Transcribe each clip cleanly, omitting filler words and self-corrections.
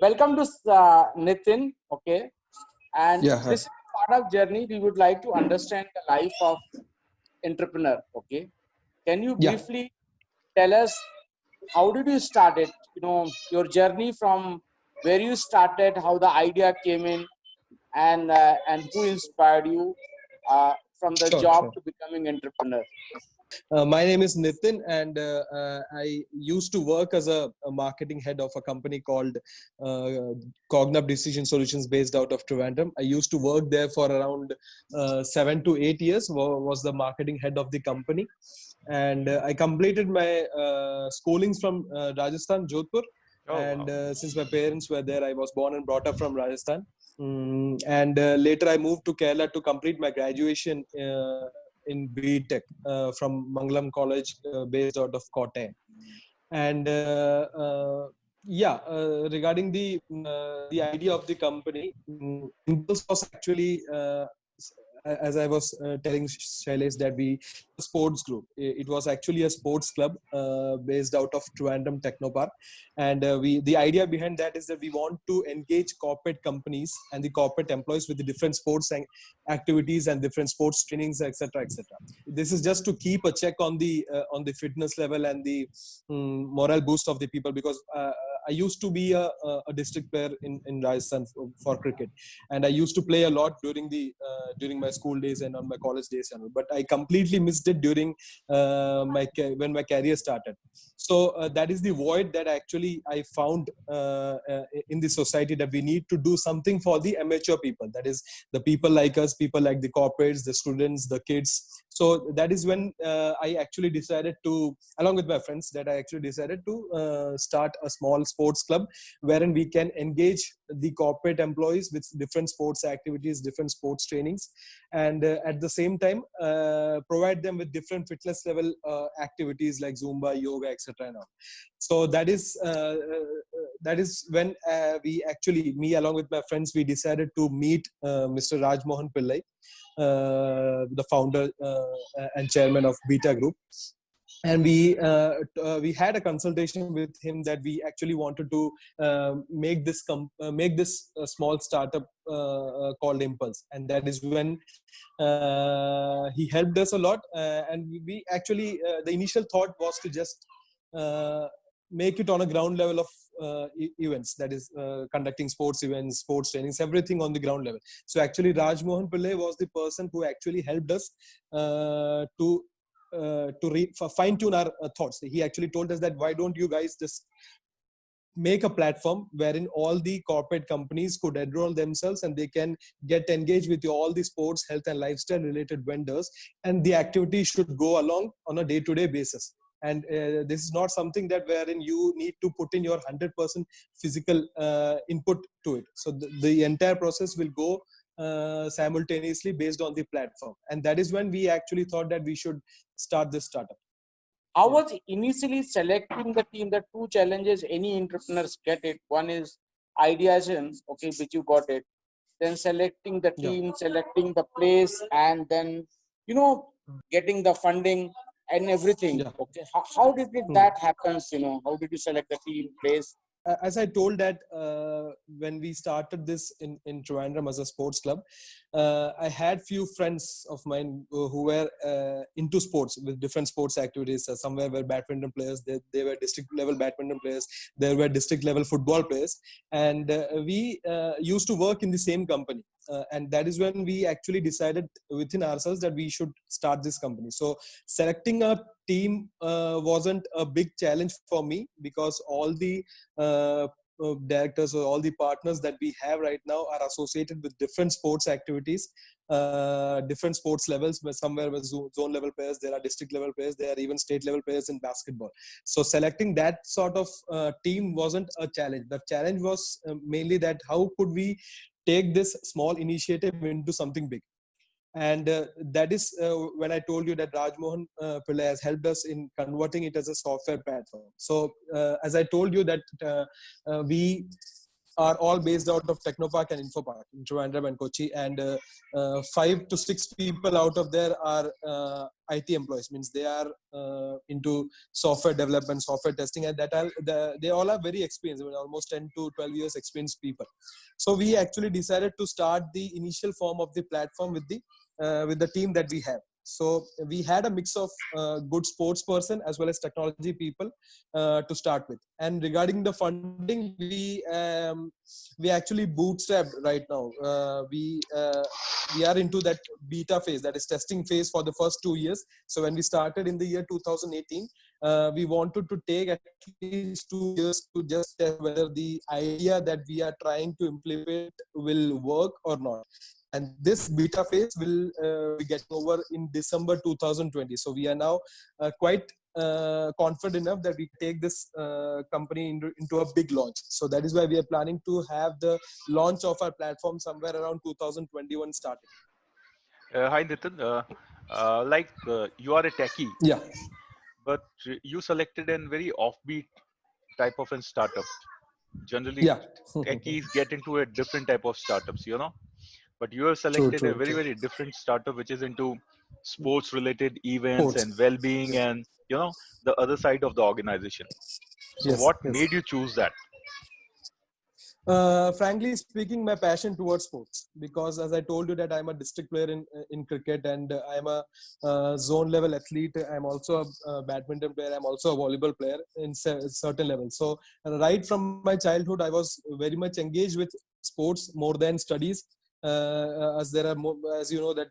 welcome to Nitin. Okay, and Yeah, hi. this is part of journey. We would like to understand the life of entrepreneur. Okay, can you Yeah. briefly tell us how did you start it? Your journey from where you started, how the idea came in, and who inspired you from the Sure, job sure. to becoming entrepreneur. My name is Nitin, and I used to work as a marketing head of a company called Cognab Decision Solutions, based out of Trivandrum. I used to work there for around 7 to 8 years. Was the marketing head of the company, and I completed my schoolings from Rajasthan, Jodhpur. Oh, And wow. since my parents were there, I was born and brought up from Rajasthan. And later I moved to Kerala to complete my graduation in BTech from Mangalam College, based out of Kottayam. And regarding the idea of the company, Impulse was actually, as I was telling Shailesh, that we sports group. It was actually a sports club based out of Trivandrum Technopark, and we the idea behind that is that we want to engage corporate companies and the corporate employees with the different sports activities and different sports trainings, etc., etc. This is just to keep a check on the fitness level and the morale boost of the people, because I used to be a district player in Rajasthan for cricket, and I used to play a lot during my school days and on my college days, but I completely missed it during when my career started. So that is the void that actually I found in the society, that we need to do something for the amateur people, that is the people like us, people like the corporates, the students, the kids. So that is when I actually decided to, along with my friends, that I actually decided to start a small sports club wherein we can engage the corporate employees with different sports activities, different sports trainings, and at the same time provide them with different fitness level activities like Zumba, yoga, etc. and all. So that is when me along with my friends, we decided to meet Mr. Rajmohan Pillai, the founder and chairman of Beta Group. And we had a consultation with him that we actually wanted to make this small startup called Impulse, and that is when he helped us a lot. And we actually the initial thought was to just uh, make it on a ground level of events, that is conducting sports events, sports trainings, everything on the ground level. So actually Rajmohan Pillai was the person who actually helped us to fine tune our thoughts. He actually told us that, why don't you guys just make a platform wherein all the corporate companies could enroll themselves, and they can get engaged with all the sports, health and lifestyle related vendors, and the activity should go along on a day-to-day basis. And this is not something that wherein you need to put in your 100% physical input to it. So the entire process will go simultaneously based on the platform. And that is when we actually thought that we should start this startup. How was initially selecting the team? The two challenges any entrepreneurs get it. One is ideation, okay, which you got it. Then selecting the Yeah. team, selecting the place, and then you know getting the funding and everything. Yeah. Okay, how did that happens? How did you select the team, place? As I told that when we started this in Trivandrum as a sports club, I had few friends of mine who were into sports with different sports activities. Somewhere were badminton players, they were district level badminton players, there were district level football players, and we used to work in the same company. And that is when we actually decided within ourselves that we should start this company. So selecting a team wasn't a big challenge for me, because all the directors or all the partners that we have right now are associated with different sports activities, different sports levels, where somewhere with zone level players, there are district level players, there are even state level players in basketball. So selecting that sort of team wasn't a challenge. The challenge was mainly that how could we take this small initiative into something big. And that is when I told you that Rajmohan Pillai has helped us in converting it as a software platform. So as I told you that we are all based out of Technopark and Infopark in Trivandrum and Kochi, and 5 to 6 people out of there are IT employees, means they are into software development, software testing, and they all are very experienced, almost 10 to 12 years experienced people. So we actually decided to start the initial form of the platform with the team that we have. So we had a mix of good sports person as well as technology people to start with. And regarding the funding, we actually bootstrapped right now. We are into that beta phase, that is testing phase for the first 2 years. So when we started in the year 2018, we wanted to take at least 2 years to just test whether the idea that we are trying to implement will work or not. And this beta phase will be getting over in December 2020. So we are now quite confident enough that we take this company into a big launch. So that is why we are planning to have the launch of our platform somewhere around 2021 starting. Hi Nitin, you are a techie, Yeah. but you selected a very offbeat type of a startup. Generally, Yeah. techies get into a different type of startups, but you have True, selected a true, very, true. very different startup, which is into sports related events Sports. and well-being and, the other side of the organization. So Yes, what yes. made you choose that? Frankly speaking, my passion towards sports, because as I told you that I'm a district player in cricket, and I'm a zone level athlete. I'm also a badminton player. I'm also a volleyball player in certain levels. So right from my childhood, I was very much engaged with sports more than studies. As there are as you know that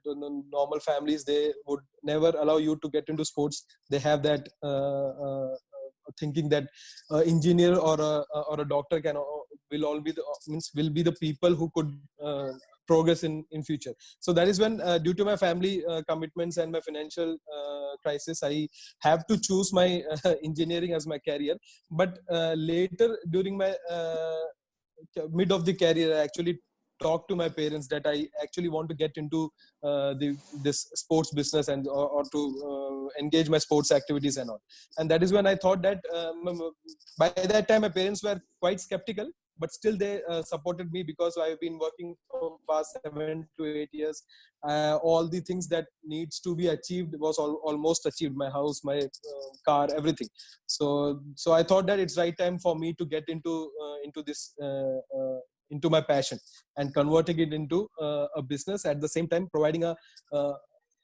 normal families, they would never allow you to get into sports. They have that thinking that engineer or a doctor will be the people who could progress in future. So that is when due to my family commitments and my financial crisis, I have to choose my engineering as my career. But later during my mid of the career, I actually talked to my parents that I actually want to get into this sports business and or to engage my sports activities and all. And that is when I thought that by that time my parents were quite skeptical, but still they supported me, because I've been working for past 7 to 8 years. All the things that needs to be achieved was almost achieved: my house, my car, everything. So I thought that it's right time for me to get into this into my passion and converting it into a business, at the same time providing a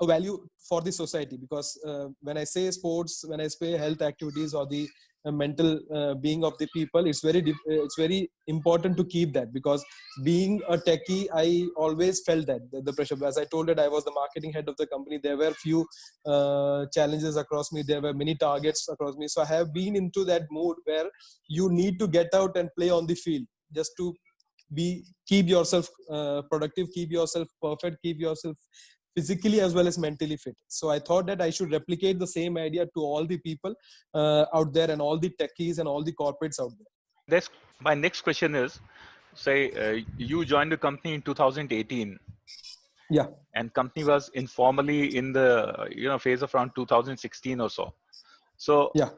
value for the society. Because when I say sports, when I say health activities or the mental being of the people, it's very important to keep that. Because being a techie, I always felt that the pressure. As I told it, I was the marketing head of the company. There were few challenges across me. There were many targets across me. So I have been into that mood where you need to get out and play on the field, just to keep yourself productive, keep yourself perfect, keep yourself physically as well as mentally fit. So I thought that I should replicate the same idea to all the people out there, and all the techies and all the corporates out there. My next question is, say you joined the company in 2018, Yeah. and company was informally in the phase of around 2016 or so. So Yeah.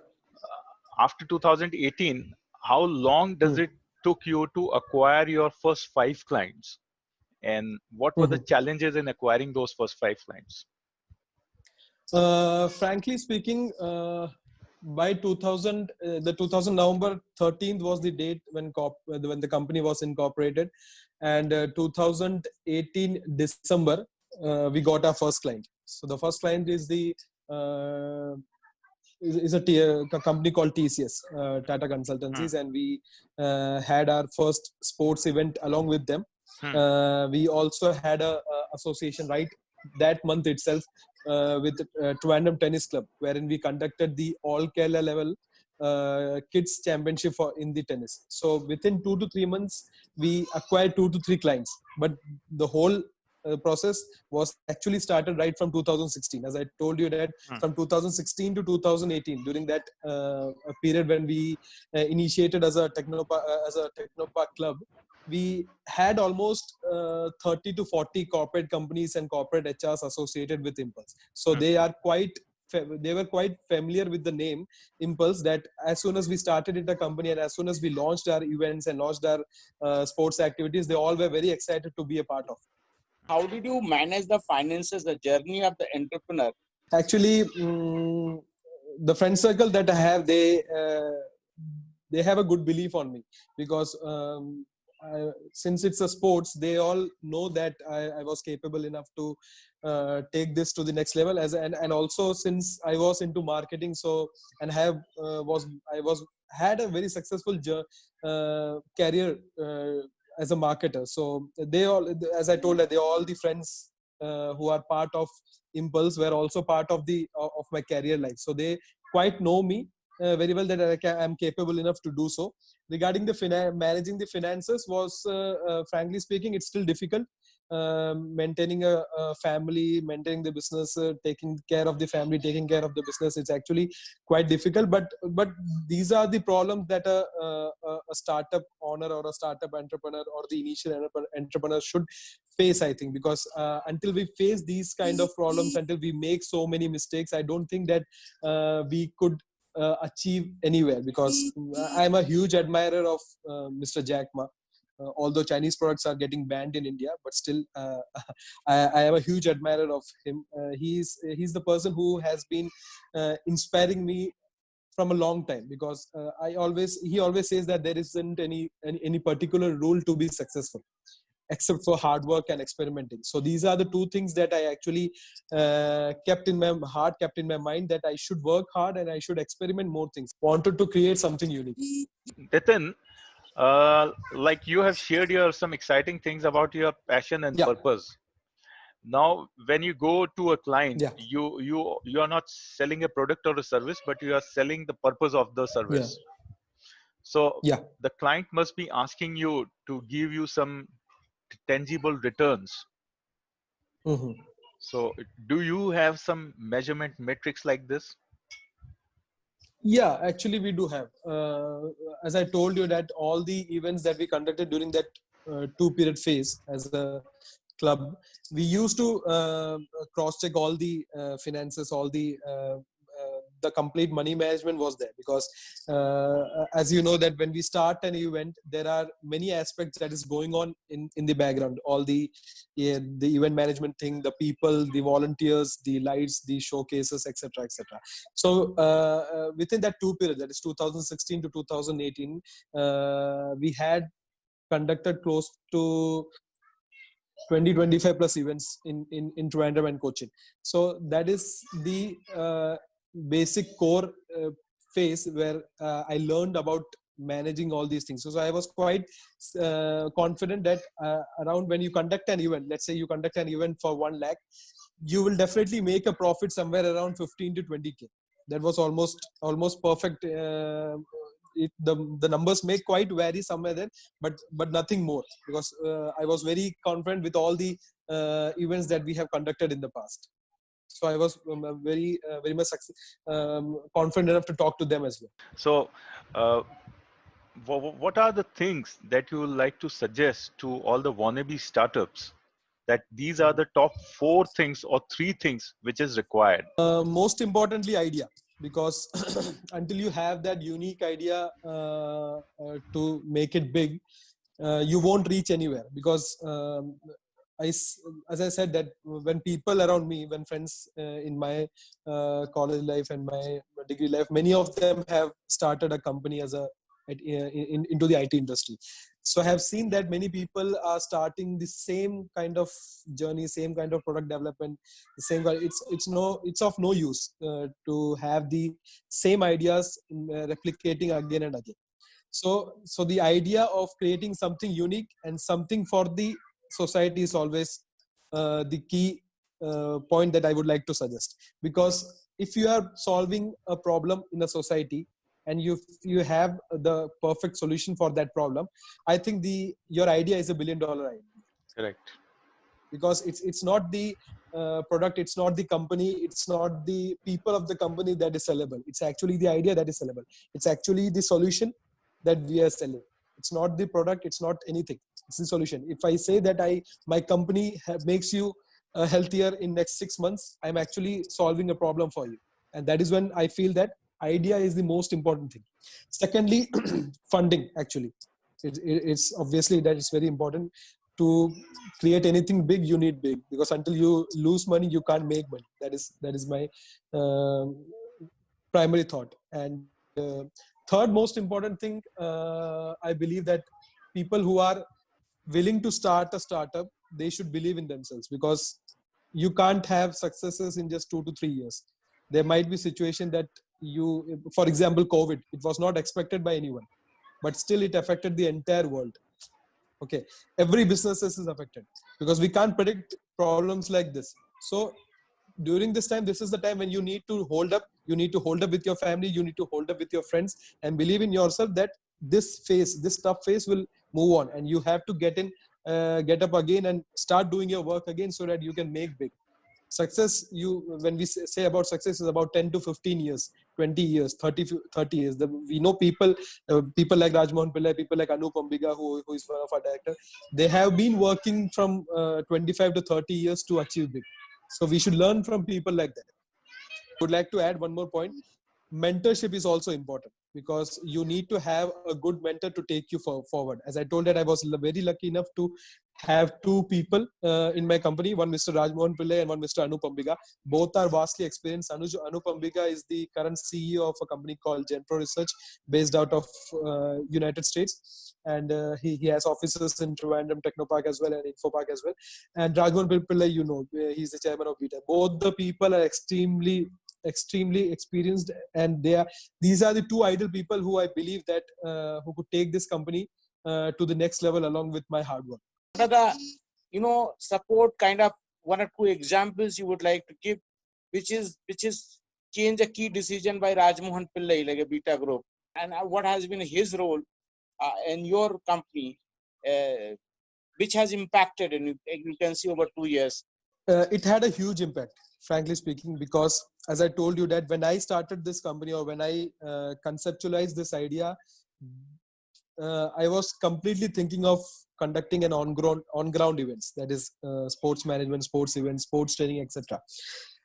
after 2018, how long does it took you to acquire your first 5 clients, and what were the challenges in acquiring those first 5 clients? Frankly speaking, by 2000, the 2000 November 13th was the date when the company was incorporated, and 2018 December we got our first client. So the first client is the a company called TCS, Tata Consultancies, and we had our first sports event along with them. We also had a association right that month itself with Trivandrum Tennis Club, wherein we conducted the all Kerala level kids championship in the tennis. So within 2 to 3 months, we acquired 2 to 3 clients. But the whole process was actually started right from 2016. As I told you that from 2016 to 2018, during that period when we initiated as a Technopark club, we had almost 30 to 40 corporate companies and corporate HRs associated with Impulse. So they are quite they were quite familiar with the name Impulse, that as soon as we started in the company and as soon as we launched our events and launched our sports activities, they all were very excited to be a part of. How did you manage the finances, the journey of the entrepreneur? Actually, the friend circle that I have, they have a good belief on me, because since it's a sports, they all know that I was capable enough to take this to the next level. And also, since I was into marketing, so and have was I was had a very successful career as a marketer. So they all, as I told, they all the friends who are part of Impulse were also part of the of my career life. So they quite know me very well, that I'm capable enough to do so. Regarding the managing the finances was, frankly speaking, it's still difficult. Maintaining a family, maintaining the business, taking care of the family, taking care of the business, it's actually quite difficult. But these are the problems that a startup owner or a startup entrepreneur or the initial entrepreneur should face, I think, because until we face these kind of problems, until we make so many mistakes, I don't think that we could achieve anywhere. Because I'm a huge admirer of Mr. Jack Ma. Although Chinese products are getting banned in India, but still, I am a huge admirer of him. He's the person who has been inspiring me from a long time, because he always says that there isn't any particular rule to be successful, except for hard work and experimenting. So these are the two things that I actually kept in my heart, kept in my mind, that I should work hard and I should experiment more things. Wanted to create something unique. Nitin, like you have shared some exciting things about your passion and Yeah. purpose. Now, when you go to a client, Yeah. you are not selling a product or a service, but you are selling the purpose of the service. So Yeah. the client must be asking you to give you some tangible returns. Mm-hmm. So do you have some measurement metrics like this? Yeah, actually we do have. As I told you, that all the events that we conducted during that 2-period phase as a club, we used to cross-check all the finances, all the complete money management was there. Because as you know, that when we start an event, there are many aspects that is going on in the background. All the event management thing, the people, the volunteers, the lights, the showcases, etc., etc. So within that 2 period, that is 2016 to 2018, we had conducted close to 20-25 plus events in Trivandrum and Cochin. So that is the basic core phase where I learned about managing all these things. So I was quite confident that around when you conduct an event, let's say you conduct an event for 1 lakh, you will definitely make a profit somewhere around 15 to 20K. That was almost perfect. The numbers may quite vary somewhere there, but nothing more, because I was very confident with all the events that we have conducted in the past. So I was very much confident enough to talk to them as well. So what are the things that you would like to suggest to all the wannabe startups, that these are the top 4 things or 3 things which is required? Most importantly, idea. Because until you have that unique idea to make it big, you won't reach anywhere. Because as I said, that when people around me, when friends in my college life and my degree life, many of them have started a company into the IT industry. So I have seen that many people are starting the same kind of journey, same kind of product development, the same. It's of no use to have the same ideas replicating again and again. So the idea of creating something unique and something for the society is always the key point that I would like to suggest. Because if you are solving a problem in a society and you have the perfect solution for that problem, I think your idea is $1 billion idea. Correct. Because it's not the product, it's not the company, it's not the people of the company that is sellable. It's actually the idea that is sellable. It's actually the solution that we are selling. It's not the product, it's not anything. It's the solution. If I say that my company makes you healthier in next 6 months, I'm actually solving a problem for you. And that is when I feel that idea is the most important thing. Secondly, funding. Actually, it's obviously that it's very important. To create anything big, you need big, because until you lose money, you can't make money. That is my primary thought. And third most important thing, I believe that people who are willing to start a startup, they should believe in themselves, because you can't have successes in just 2 to 3 years. There might be situation that for example, COVID, it was not expected by anyone, but still it affected the entire world. Okay, every business is affected, because we can't predict problems like this. So during this time, this is the time when you need to hold up. You need to hold up with your family, you need to hold up with your friends, and believe in yourself that this tough phase will move on, and you have to get up again and start doing your work again, so that you can make big success. When we say about success, is about 10 to 15 years, 20 years, 30 years. We know people like Rajmohan Pillai, people like Anilkumar, who is one of our director. They have been working from 25 to 30 years to achieve big. So we should learn from people like that. I would like to add one more point. Mentorship is also important, because you need to have a good mentor to take you forward. As I told that, I was very lucky enough to have two people in my company, one Mr. Rajmohan Pillai and one Mr. Anilkumar. Both are vastly experienced. Anilkumar is the current CEO of a company called Genpro Research, based out of United States. And he has offices in Trivandrum Technopark as well, and Infopark as well. And Rajmohan Pillai, he's the chairman of Vita. Both the people are extremely experienced, and these are the two ideal people who I believe that who could take this company to the next level along with my hard work. What are the support kind of one or two examples you would like to give, which is change a key decision by Rajmohan Pillai, like a Beta Group, and what has been his role in your company, which has impacted, and you can see over 2 years. It had a huge impact, frankly speaking, because as I told you that when I started this company, or when I conceptualized this idea, I was completely thinking of conducting an on-ground events, that is sports management, sports events, sports training, etc.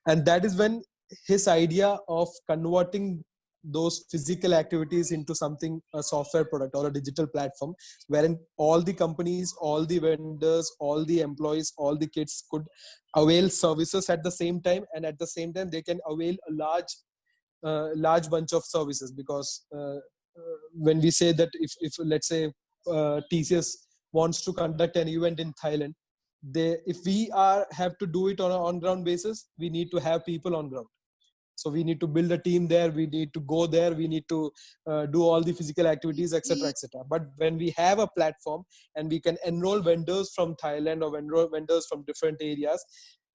And that is when his idea of converting those physical activities into something, a software product or a digital platform, wherein all the companies, all the vendors, all the employees, all the kids could avail services at the same time, and at the same time they can avail a large bunch of services. Because when we say that if let's say TCS wants to conduct an event in Thailand, if we have to do it on an on-ground basis, we need to have people on ground. So we need to build a team there. We need to go there. We need to do all the physical activities, etc., etc. But when we have a platform and we can enroll vendors from Thailand or enroll vendors from different areas,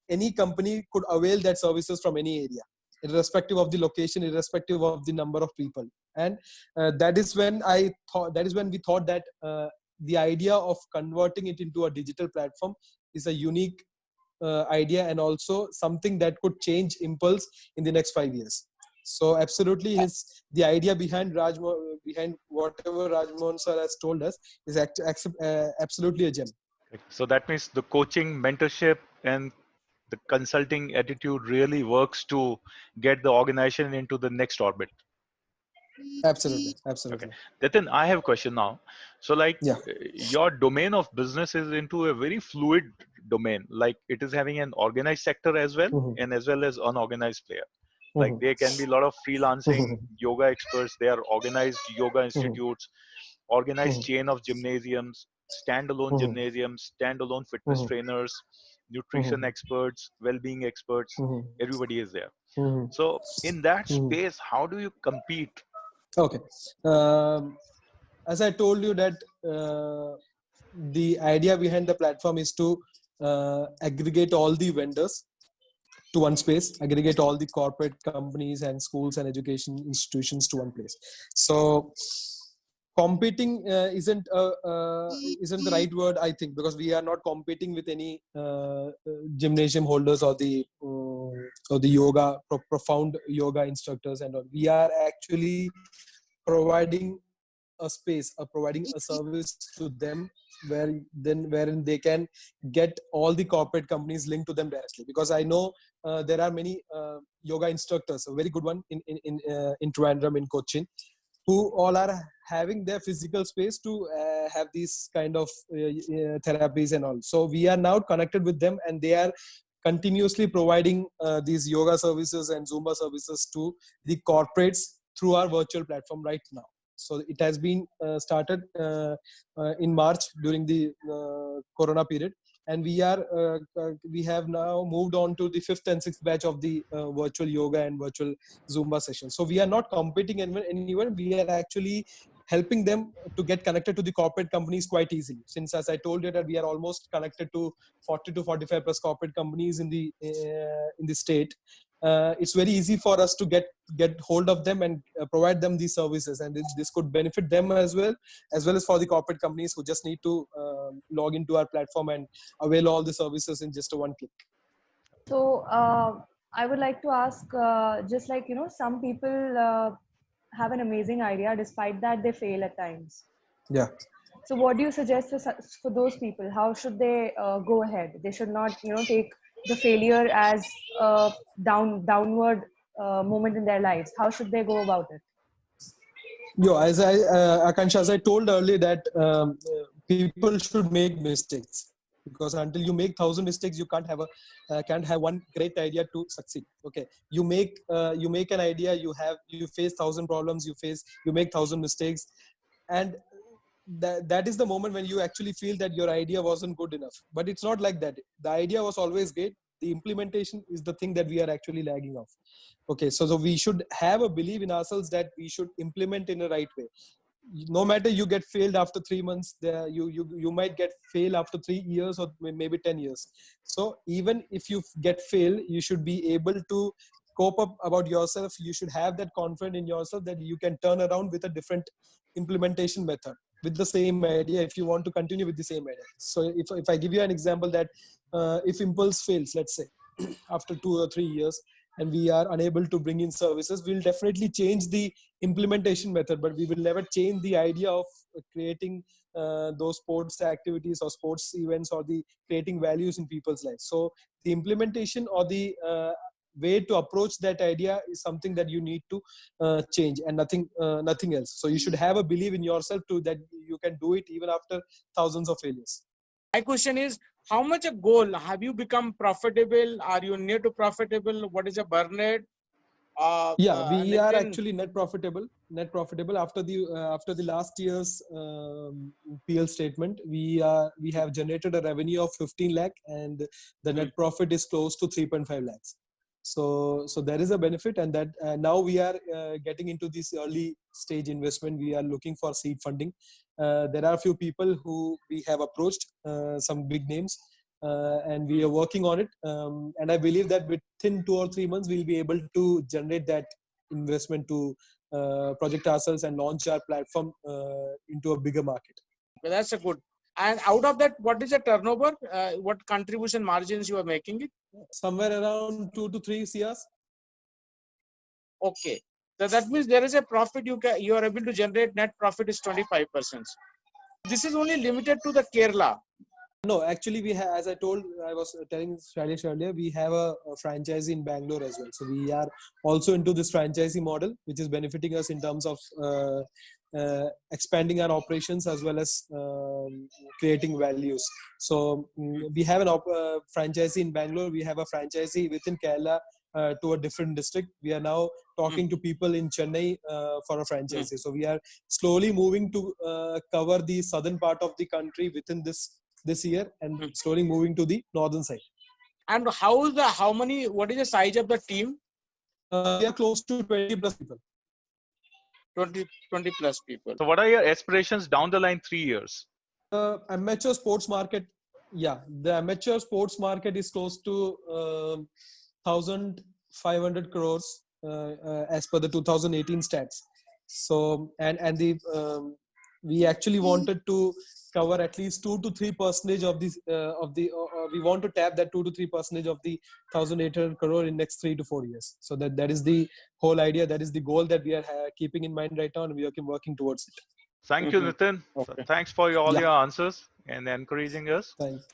any company could avail that services from any area, irrespective of the location, irrespective of the number of people. And that is when we thought that the idea of converting it into a digital platform is a unique idea, and also something that could change Impulse in the next 5 years. So absolutely, the idea behind whatever Rajmohan sir has told us is absolutely a gem. So that means the coaching, mentorship, and the consulting attitude really works to get the organization into the next orbit. Absolutely. Okay. Nitin, I have a question now. So your domain of business is into a very fluid domain. Like it is having an organized sector as well, and as well as unorganized player. Like there can be a lot of freelancing yoga experts. There are organized yoga institutes, organized chain of gymnasiums, standalone gymnasiums, standalone fitness trainers, nutrition experts, well-being experts. Everybody is there. So in that space, how do you compete? Okay. As I told you that the idea behind the platform is to aggregate all the vendors to one space, aggregate all the corporate companies and schools and education institutions to one place. So competing isn't the right word, I think, because we are not competing with any gymnasium holders or the yoga profound yoga instructors, and all. We are actually providing a space, providing a service to them, wherein they can get all the corporate companies linked to them directly. Because I know there are many yoga instructors, a very good one in Trivandrum, in Cochin, who all are having their physical space to have these kind of therapies and all. So we are now connected with them, and they are continuously providing these yoga services and Zumba services to the corporates through our virtual platform right now. So it has been started in March during the Corona period, and we have now moved on to the 5th and 6th batch of the virtual yoga and virtual Zumba sessions. So we are not competing anyone. We are actually helping them to get connected to the corporate companies quite easily. Since, as I told you, that we are almost connected to 40 to 45 plus corporate companies in the state. It's very easy for us to get hold of them and provide them these services, and this could benefit them as well as for the corporate companies who just need to log into our platform and avail all the services in just a one click. So I would like to ask, just like, some people have an amazing idea, despite that they fail at times. Yeah. So what do you suggest for those people? How should they go ahead? They should not, take the failure as a downward moment in their lives. How should they go about it? As Akansha, as I told earlier, that people should make mistakes, because until you make 1,000 mistakes, you can't have one great idea to succeed. Okay, you make an idea, you face 1,000 problems, you make 1,000 mistakes, and that is the moment when you actually feel that your idea wasn't good enough. But it's not like that. The idea was always great. The implementation is the thing that we are actually lagging off. Okay, so we should have a belief in ourselves that we should implement in a right way. No matter you get failed after 3 months, you might get fail after 3 years or maybe 10 years. So even if you get fail, you should be able to cope up about yourself. You should have that confidence in yourself that you can turn around with a different implementation method with the same idea, if you want to continue with the same idea. So if I give you an example, that if Impulse fails, let's say, after 2 or 3 years, and we are unable to bring in services, we'll definitely change the implementation method, but we will never change the idea of creating those sports activities or sports events, or the creating values in people's lives. So the implementation or the way to approach that idea is something that you need to change, and nothing else. So you should have a belief in yourself too, that you can do it even after thousands of failures. My question is, how much a goal? Have you become profitable? Are you near to profitable? What is a burn rate? We are Nitin? actually net profitable after the last year's PL statement. We have generated a revenue of 15 lakh, and the net profit is close to 3.5 lakhs. So there is a benefit, and that now we are getting into this early stage investment. We are looking for seed funding. There are a few people who we have approached, some big names, and we are working on it. And I believe that within 2 or 3 months, we'll be able to generate that investment to project ourselves and launch our platform into a bigger market. That's a good. And out of that, what is the turnover? What contribution margins you are making it? Somewhere around 2 to 3 CRs. Okay. So that means there is a profit you are able to generate. Net profit is 25%. This is only limited to the Kerala. No, actually, as I was telling Shailesh earlier, we have a franchise in Bangalore as well. So we are also into this franchisee model, which is benefiting us in terms of expanding our operations as well as creating values. So we have a franchisee in Bangalore. We have a franchisee within Kerala to a different district. We are now talking to people in Chennai for a franchisee. So we are slowly moving to cover the southern part of the country within this year, and slowly moving to the northern side. And what is the size of the team? We are close to 20 plus people. 20 plus people. So what are your aspirations down the line 3 years? Amateur sports market. Yeah, the amateur sports market is close to 1,500 crores as per the 2018 stats. So, and we actually wanted to cover at least 2 to 3% of this we want to tap that 2 to 3% of the 1,800 crore in next 3 to 4 years. So that is the whole idea. That is the goal that we are keeping in mind right now, and we are working towards it. Thank you, Nitin. Okay. So thanks for all your answers and encouraging us. Thanks.